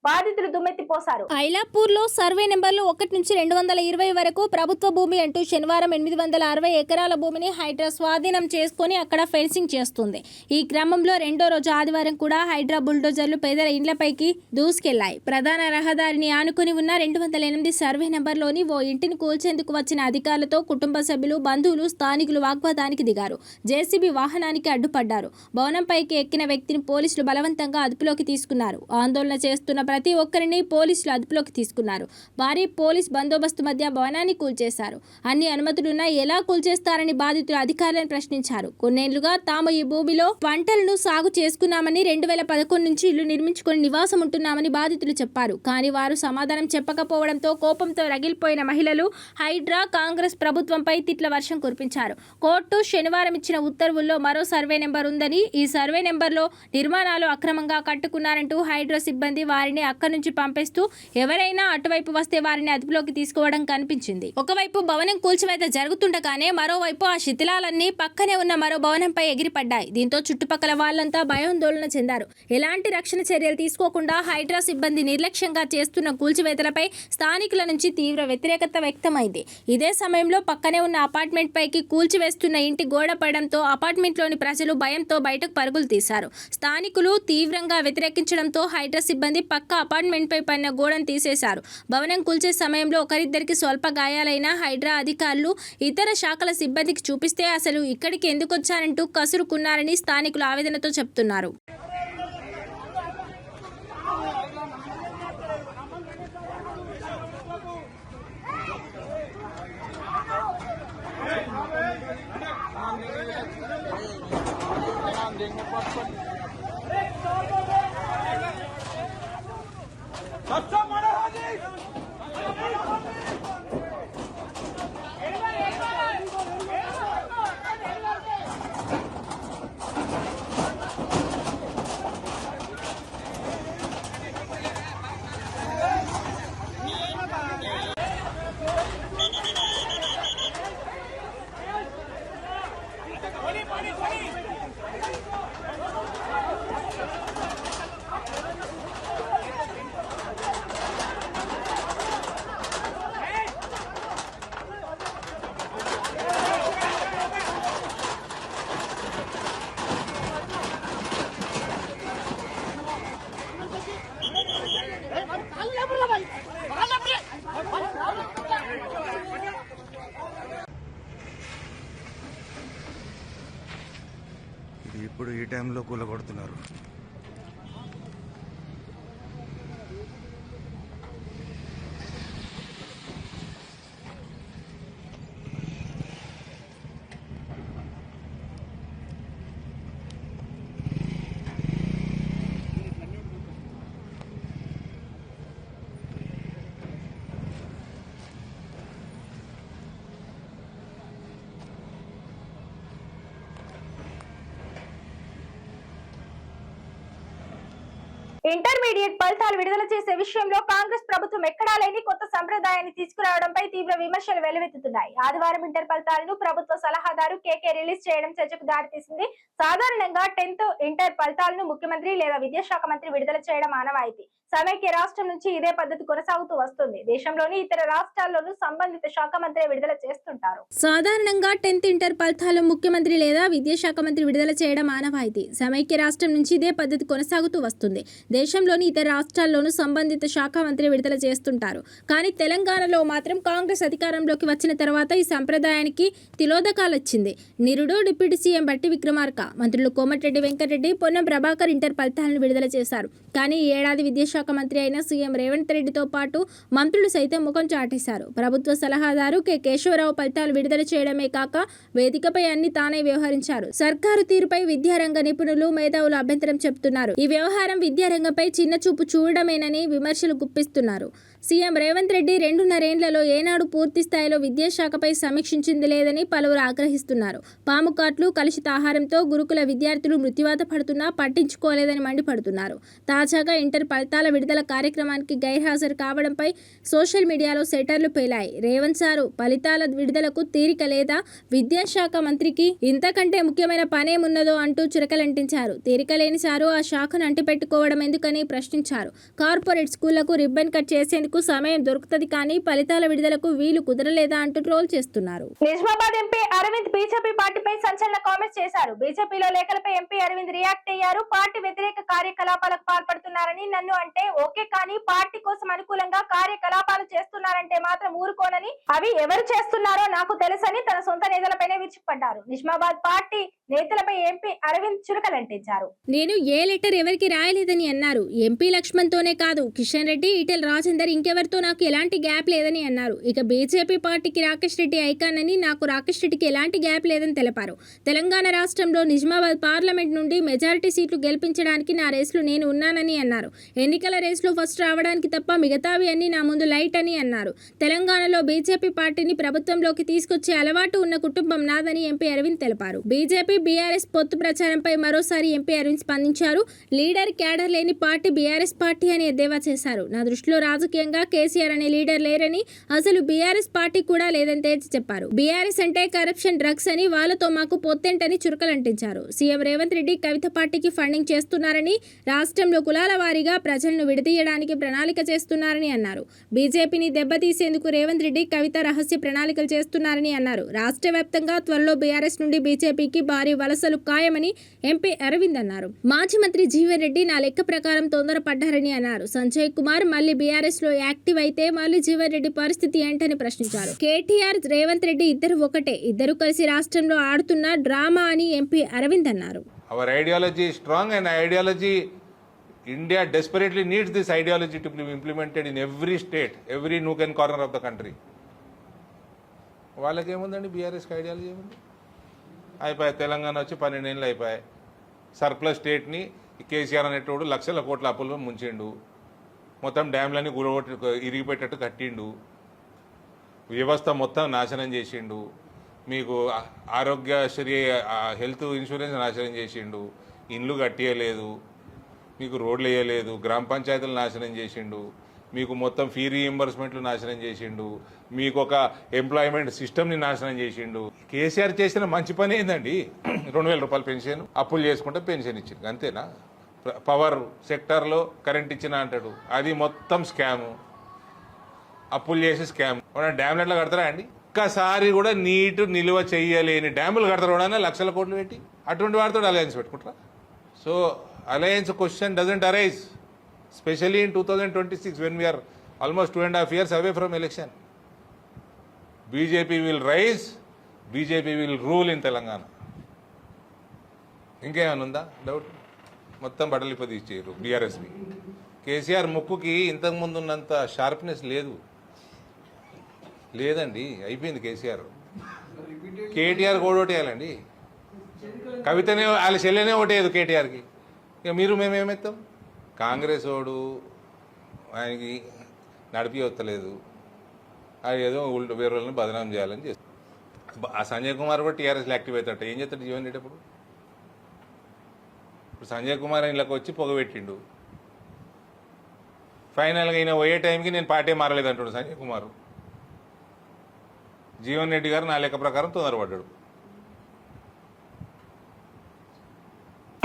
బాధితులు దుమ్మెత్తిపోశారు. ఐలాపూర్లో సర్వే నెంబర్లు 1 నుంచి 220 వరకు ప్రభుత్వ భూమి అంటూ శనివారం 860 ఎకరాల భూమిని హైడ్రా స్వాధీనం చేసుకుని అక్కడ ఫెన్సింగ్ చేస్తుంది. ఈ క్రమంలో రెండో రోజు ఆదివారం కూడా హైడ్రా బుల్డోజర్లు పేదల ఇండ్లపైకి దూసుకెళ్లాయి. ప్రధాన రహదారిని ఆనుకుని ఉన్న 208 సర్వే నెంబర్లోని ఓ ఇంటిని కూల్చేందుకు వచ్చిన అధికారులతో కుటుంబ సభ్యులు, బంధువులు, స్థానికులు వాగ్వాదానికి దిగారు. జేసీబీ వాహనానికి అడ్డుపడ్డారు. భవనంపైకి ఎక్కిన వ్యక్తిని పోలీసులు బలవంతంగా అదుపులోకి తీసుకున్నారు. ఆందోళన చేస్తున్న ప్రతి ఒక్కరిని పోలీసులు అదుపులోకి తీసుకున్నారు. భారీ పోలీస్ బందోబస్తు మధ్య భవనాన్ని కూల్చేశారు. అన్ని అనుమతులున్నా ఎలా కూల్చేస్తారని బాధితులు అధికారులను ప్రశ్నించారు. కొన్నేళ్లుగా తాము ఈ భూమిలో పంటలను సాగు చేసుకున్నామని, 2011 నుంచి ఇల్లు నిర్మించుకొని నివాసం ఉంటున్నామని బాధితులు చెప్పారు. కానీ వారు సమాధానం చెప్పకపోవడంతో కోపంతో రగిలిపోయిన మహిళలు హైడ్రా, కాంగ్రెస్ ప్రభుత్వంపై తిట్ల వర్షం కురిపించారు. కోర్టు శనివారం ఇచ్చిన ఉత్తర్వుల్లో మరో సర్వే నెంబర్ ఉందని, ఈ సర్వే నెంబర్లో నిర్మాణాలు అక్రమంగా కట్టుకున్నారంటూ హైడ్రా సిబ్బంది వారిని అక్కడి నుంచి పంపేస్తూ ఎవరైనా అటువైపు వస్తే వారిని అదుపులోకి తీసుకోవడం కనిపించింది. ఒకవైపు భవనం కూల్చివేత జరుగుతుండగానే మరోవైపు ఆ శిథిలాలన్నీ పక్కనే ఉన్న మరో భవనంపై ఎగిరిపడ్డాయి. దీంతో చుట్టుపక్కల వాళ్ళంతా భయాందోళన చెందారు. ఎలాంటి రక్షణ చర్యలు తీసుకోకుండా హైడ్రా సిబ్బంది నిర్లక్ష్యంగా చేస్తున్న కూల్చివేతలపై స్థానికుల నుంచి తీవ్ర వ్యతిరేకత వ్యక్తమైంది. ఇదే సమయంలో పక్కనే ఉన్న అపార్ట్మెంట్ పైకి కూల్చివేస్తున్న ఇంటి గోడ పడడంతో అపార్ట్మెంట్లోని ప్రజలు భయంతో బయటకు పరుగులు తీశారు. స్థానికులు తీవ్రంగా వ్యతిరేకించడంతో హైడ్రా సిబ్బంది పక్క అపార్ట్మెంట్ పై పడిన గోడను తీసేశారు. భవనం కూల్చే సమయంలో ఒకరిద్దరికి స్వల్ప గాయాలైన హైడ్రా అధికారులు ఇతర శాఖల సిబ్బందికి చూపిస్తే అసలు ఇక్కడికి ఎందుకు వచ్చారంటూ కసురుకున్నారని స్థానికులు ఆవేదనతో చెప్తున్నారు. ఇది ఇప్పుడు ఈ టైంలో కూలగొడుతున్నారు. ఇంటర్మీడియట్ ఫలితాలు విడుదల చేసే విషయంలో కాంగ్రెస్ ప్రభుత్వం ఎక్కడా లేని కొత్త సంప్రదాయాన్ని తీసుకురావడంపై తీవ్ర విమర్శలు వెల్లువెత్తుతున్నాయి. ఆదివారం ఇంటర్ ఫలితాలను ప్రభుత్వ సలహాదారు కేకే రిలీజ్ చేయడం చర్చకు దారితీసింది. సాధారణంగా 10th ఇంటర్ ఫలితాలను ముఖ్యమంత్రి లేదా విద్యాశాఖ మంత్రి విడుదల చేయడం ఆనవాయితీ. సమైక్య రాష్ట్రం నుంచి ఇదే పద్ధతి కొనసాగుతూ వస్తుంది. దేశంలోని ఇతర రాష్ట్రాల్లోనూ సంబంధిత శాఖ మంత్రి విడుదల చేస్తుంటారు. సాధారణంగా 10th ఇంటర్ ఫలితాలు ముఖ్యమంత్రి లేదా విద్యాశాఖ మంత్రి విడుదల చేయడం ఆనవాయితీ. సమైక్య రాష్ట్రం నుంచి ఇదే పద్ధతి కొనసాగుతూ వస్తుంది. దేశంలోని ఇతర రాష్ట్రాల్లోనూ సంబంధిత శాఖ మంత్రి విడుదల చేస్తుంటారు. కానీ తెలంగాణలో మాత్రం కాంగ్రెస్ అధికారంలోకి వచ్చిన తర్వాత ఈ సంప్రదాయానికి తిలోదకాలొచ్చింది. నిరుడు డిప్యూటీ సీఎం బట్టి విక్రమార్క, మంత్రులు కోమటిరెడ్డి వెంకటరెడ్డి, పొన్నం ప్రభాకర్ ఇంటర్ ఫలితాలను విడుదల చేశారు. కానీ ఈ ఏడాది విద్యాశాఖ మంత్రి అయిన సీఎం రేవంత్ రెడ్డితో పాటు మంత్రులు సైతం ముఖం చాటేశారు. ప్రభుత్వ సలహాదారు కె కేశవరావు ఫలితాలు విడుదల చేయడమే కాక వేదికపై అన్ని తానే వ్యవహరించారు. సర్కారు తీరుపై విద్యారంగ నిపుణులు, మేధావులు అభ్యంతరం చెబుతున్నారు. ఈ వ్యవహారం విద్యారంగంపై చిన్న చూపు చూడడమేనని విమర్శలు గుప్పిస్తున్నారు. సీఎం రేవంత్ రెడ్డి 2.5 ఏళ్లలో ఏనాడు పూర్తి స్థాయిలో విద్యాశాఖపై సమీక్షించింది లేదని పలువురు ఆగ్రహిస్తున్నారు. పాము కాట్లు, కలుషిత ఆహారంతో గురుకుల విద్యార్థులు మృత్యువాత పడుతున్నా పట్టించుకోలేదని మండిపడుతున్నారు. తాజాగా ఇంటర్ ఫలితాల విడుదల కార్యక్రమానికి గైర్హాజరు కావడంపై సోషల్ మీడియాలో సెటర్లు పేలాయి. రేవంత్ సారు ఫలితాల విడుదలకు తీరిక లేదా? విద్యాశాఖ మంత్రికి ఇంతకంటే ముఖ్యమైన పనేమున్నదో అంటూ చురకలంటించారు. తీరిక లేని సారు ఆ శాఖను అంటిపెట్టుకోవడం ఎందుకని ప్రశ్నించారు. కార్పొరేట్ స్కూళ్లకు రిబ్బన్ కట్ చేసేందుకు సమయం దొరుకుతుంది కానీ ఫలితాల విడుదలకు వీలు కుదరలేదా అంటూ ట్రోల్ చేస్తున్నారు. నిజామాబాద్ ఎంపీ అరవింద్ బీజేపీ పార్టీపై సంచలన కామెంట్స్ చేశారు. బీజేపీలో లేఖలపై ఎంపీ అరవింద్ రియాక్ట్ అయ్యారు. పార్టీ వ్యతిరేక కార్యకలాపాలకు పాల్పడుతున్నారని, నన్ను అంటే ఓకే కానీ పార్టీ కోసం అనుకూలంగా కార్యకలాపాలు చేస్తున్నారంటే మాత్రం ఊరుకోనని, అవి ఎవరు చేస్తున్నారో నాకు తెలుసని తన సొంత నేతలపైనే విరుచుకుపడ్డారు. నిజామాబాద్ పార్టీ నేతలపై ఎంపీ అరవింద్ చురకలంటించారు. నేను ఏ లెటర్ ఎవరికి రాయలేదని అన్నారు. ఎంపీ లక్ష్మణ్తోనే కాదు, కిషన్ రెడ్డి, ఈటెల రాజేందర్ ఇంకెవరితో నాకు ఎలాంటి గ్యాప్ లేదని అన్నారు. ఇక బీజేపీ పార్టీకి రాకేష్ రెడ్డి ఐకాన్ అని, నాకు రాకేష్ రెడ్డికి ఎలాంటి గ్యాప్ లేదని తెలిపారు. తెలంగాణ రాష్ట్రంలో నిజామాబాద్ పార్లమెంట్ నుండి మెజారిటీ సీట్లు గెలిపించడానికి నా రేసులో నేను ఉన్నానని అన్నారు. ఎన్నికల రేసులో ఫస్ట్ రావడానికి తప్ప మిగతావి అన్ని నా ముందు లైట్ అని అన్నారు. తెలంగాణలో బీజేపీ పార్టీని ప్రభుత్వంలోకి తీసుకొచ్చే అలవాటు ఉన్న కుటుంబం నాదని ఎంపీ అరవింద్ తెలిపారు. బీజేపీ బీఆర్ఎస్ పొత్తు ప్రచారంపై మరోసారి ఎంపీ అరవింద్ స్పందించారు. లీడర్ క్యాడర్ లేని పార్టీ బీఆర్ఎస్ పార్టీ అని ఎద్దేవా చేశారు. నా దృష్టిలో రాజకీయంగా కేసీఆర్ అనే లీడర్ లేరని, అసలు బీఆర్ఎస్ పార్టీ కూడా లేదని తేల్చి చెప్పారు. బీఆర్ఎస్ అంటే కరప్షన్, డ్రగ్స్ అని, వాళ్ళతో మాకు పొత్తేంటని చురకలంటించారు. సీఎం రేవంత్ రెడ్డి కవిత పార్టీకి ఫండింగ్ చేస్తున్నారని, రాష్ట్రంలో కులాల వారీగా ప్రజలను విడదీయడానికి ప్రణాళిక చేస్తున్నారని అన్నారు. బీజేపీని దెబ్బతీసేందుకు రేవంత్ రెడ్డి, కవిత రహస్య ప్రణాళికలు చేస్తున్నారని అన్నారు. రాష్ట్ర వ్యాప్తంగా త్వరలో బీఆర్ఎస్ నుండి బీజేపీకి భారీ వలసలు ఖాయమని ఎంపీ అరవింద్ అన్నారు. మాజీ మంత్రి జీవన్ రెడ్డి నా లెక్క ప్రకారం తొందరపడ్డారని అన్నారు. సంజయ్ కుమార్ మళ్లీ బీఆర్ఎస్ లో యాక్టివ్ అయితే మళ్లీ జీవన్ రెడ్డి పరిస్థితి ఏంటని ప్రశ్నించారు. కేటీఆర్, రేవంత్ రెడ్డి ఇద్దరు ఒకటే, ఇద్దరు కలిసి రాష్ట్రంలో ఆడుతున్న డ్రామా అని ఎంపీ అరవింద్ అన్నారు. Our ideology is strong and ideology India desperately needs this ideology to be implemented in every state, every nook and corner of the country. వాళ్ళకేముందండి, బీఆర్ఎస్కి ఐడియాలజీ ఏముంది? అయిపోయాయి, తెలంగాణ వచ్చి 12 ఏళ్ళు అయిపోయాయి. సర్ప్లస్ స్టేట్ని కేసీఆర్ అనేటోడు లక్షల కోట్ల అప్పులు ముంచిండు. మొత్తం డ్యామ్లన్నీ గురగొట్టి ఇరిగిపెట్టేట్టు కట్టిండు. వ్యవస్థ మొత్తం నాశనం చేసిండు. మీకు ఆరోగ్యశ్రీ హెల్త్ ఇన్సూరెన్స్ నాశనం చేసిండు. ఇండ్లు కట్టియలేదు, మీకు రోడ్లు వేయలేదు, గ్రామ పంచాయతీలు నాశనం చేసిండు, మీకు మొత్తం ఫీ రీఎంబర్స్మెంట్లు నాశనం చేసిండు, మీకు ఒక ఎంప్లాయ్మెంట్ సిస్టమ్ని నాశనం చేసిండు. కేసీఆర్ చేసిన మంచి పని ఏందండి? 2000 రూపాయలు పెన్షన్, అప్పులు చేసుకుంటే పెన్షన్ ఇచ్చిండు, అంతేనా? పవర్ సెక్టర్లో కరెంట్ ఇచ్చిన అంటాడు, అది మొత్తం స్కాము. అప్పులు చేసి స్కామ్. డ్యామ్లు ఎట్లా కడతారా అండి? ఒక్కసారి కూడా నీటు నిల్వ చెయ్యలేని డ్యాములు కడతారు కూడా లక్షల కోట్లు పెట్టి. అటువంటి వారితో అలయన్స్ పెట్టుకుంటారా? So alliance question doesn't arise, especially in 2026 when we are almost 2.5 years away from election. BJP will rise, BJP will rule in Telangana. ఇంకేమైనా ఉందా డౌట్? మొత్తం బడలిపోయి ఇచ్చారు బీఆర్ఎస్వి. కేసీఆర్ ముక్కుకి ఇంతకుముందు ఉన్నంత షార్ప్నెస్ లేదండి, అయిపోయింది. కేసీఆర్ కేటీఆర్ కూడా ఓటేయాలండి. కవితనే వాళ్ళ చెల్లెనే ఓటేయదు కేటీఆర్కి. ఇక మీరు మేమేమెత్తాం? కాంగ్రెస్ వాడు ఆయనకి నడిపి వస్తలేదు, అది ఏదో వేరే వాళ్ళని బదనాం చేయాలని చేస్తారు. ఆ సంజయ్ కుమార్ కూడా టీఆర్ఎస్లో యాక్టివ్ అవుతాడు. ఏం చేస్తాడు జీవన్ రెడ్డి? ఇప్పుడు సంజయ్ కుమార్ ఇళ్ళకి వచ్చి పొగబెట్టిండు. ఫైనల్గా ఈయన పోయే టైంకి నేను పార్టీ మారలేదు అంటాడు సంజయ్ కుమార్. జీవన్ రెడ్డి గారు నా లెక్క ప్రకారం తొందరపడ్డాడు.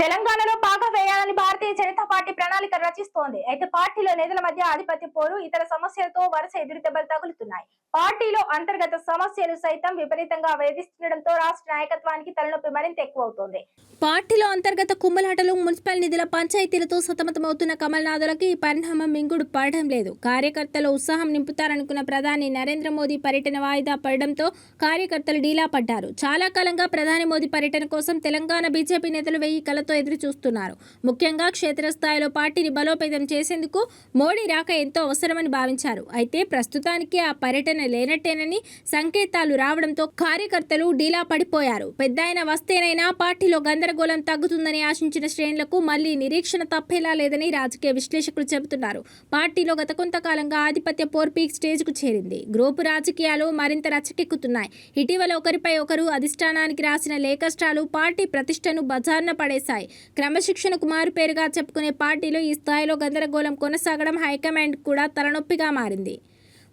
తెలంగాణలో పాగా వేయాలని భారతీయ జనతా పార్టీ ప్రణాళిక రచిస్తోంది. అయితే పార్టీలో నేతల మధ్య ఆధిపత్య పోరు, ఇతర సమస్యలతో వరుస ఎదురు దెబ్బలు తగులుతున్నాయి. పార్టీలో అంతర్గత సమస్యలు సైతం విపరీతంగా వేధిస్తుండటంతో రాష్ట్ర నాయకత్వానికి తలనొప్పి మరింత ఎక్కువ అవుతోంది. పార్టీలో అంతర్గత కుమ్మలాటలు, మున్సిపల్ నిధుల పంచాయతీలతో సతమతమవుతున్న కమల్నాథులకు ఈ పరిణామం మింగుడు పడడం లేదు. కార్యకర్తలు ఉత్సాహం నింపుతారనుకున్న ప్రధాని నరేంద్ర మోదీ పర్యటన వాయిదా పడడంతో కార్యకర్తలు డీలా పడ్డారు. చాలా కాలంగా ప్రధాని మోదీ పర్యటన కోసం తెలంగాణ బీజేపీ నేతలు 1000 కళ్లతో ఎదురు చూస్తున్నారు. ముఖ్యంగా క్షేత్రస్థాయిలో పార్టీని బలోపేతం చేసేందుకు మోడీ రాక ఎంతో అవసరమని భావించారు. అయితే ప్రస్తుతానికి ఆ పర్యటన విభజన లేనట్టేనని సంకేతాలు రావడంతో కార్యకర్తలు డీలా పడిపోయారు. పెద్దాయన వస్తేనైనా పార్టీలో గందరగోళం తగ్గుతుందని ఆశించిన శ్రేణులకు మళ్లీ నిరీక్షణ తప్పేలా లేదని రాజకీయ విశ్లేషకులు చెబుతున్నారు. పార్టీలో గత కొంతకాలంగా ఆధిపత్య పోర్ పీక్ స్టేజ్కు చేరింది. గ్రూపు రాజకీయాలు మరింత రచ్చకెక్కుతున్నాయి. ఇటీవల ఒకరిపై ఒకరు అధిష్టానానికి రాసిన లేఖస్ట్రాలు పార్టీ ప్రతిష్టను బజార్న పడేశాయి. క్రమశిక్షణకు మారుపేరుగా చెప్పుకునే పార్టీలో ఈ స్థాయిలో గందరగోళం కొనసాగడం హైకమాండ్ కూడా తలనొప్పిగా మారింది.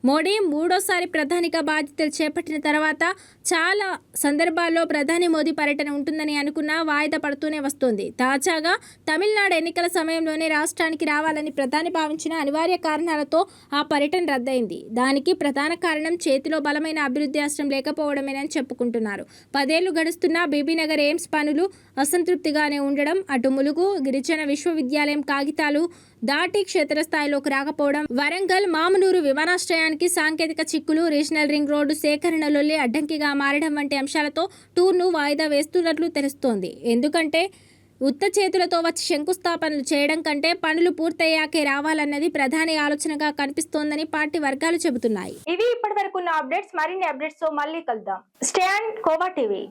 మోడీ మూడోసారి ప్రధానిగా బాధ్యతలు చేపట్టిన తర్వాత చాలా సందర్భాల్లో ప్రధాని మోదీ పర్యటన ఉంటుందని అనుకున్నా వాయిదా పడుతూనే వస్తోంది. తాజాగా తమిళనాడు ఎన్నికల సమయంలోనే రాష్ట్రానికి రావాలని ప్రధాని భావించిన అనివార్య కారణాలతో ఆ పర్యటన రద్దయింది. దానికి ప్రధాన కారణం చేతిలో బలమైన అభివృద్ధి అస్త్రం లేకపోవడమేనని చెప్పుకుంటున్నారు. 10 ఏళ్లు గడుస్తున్నా బీబీనగర్ ఎయిమ్స్ పనులు అసంతృప్తిగానే ఉండడం, అటు ములుగు గిరిజన విశ్వవిద్యాలయం కాగితాలు దాటి క్షేత్రస్థాయిలోకి రాకపోవడం, వరంగల్ మామునూరు విమానాశ్రయానికి సాంకేతిక చిక్కులు, రీజనల్ రింగ్ రోడ్డు సేకరణలోనే అడ్డంకిగా మారడం వంటి అంశాలతో టూర్ను వాయిదా వేస్తున్నట్లు తెలుస్తోంది. ఎందుకంటే ఉత్త చేతులతో వచ్చి శంకుస్థాపనలు చేయడం కంటే పనులు పూర్తయ్యాకే రావాలన్నది ప్రధాని ఆలోచనగా కనిపిస్తోందని పార్టీ వర్గాలు చెబుతున్నాయి. ఇవి ఇప్పటివరకు ఉన్న అప్డేట్స్. మరిన్ని అప్డేట్స్ తో మళ్ళీ కలుద్దాం. Stay and khoa TV.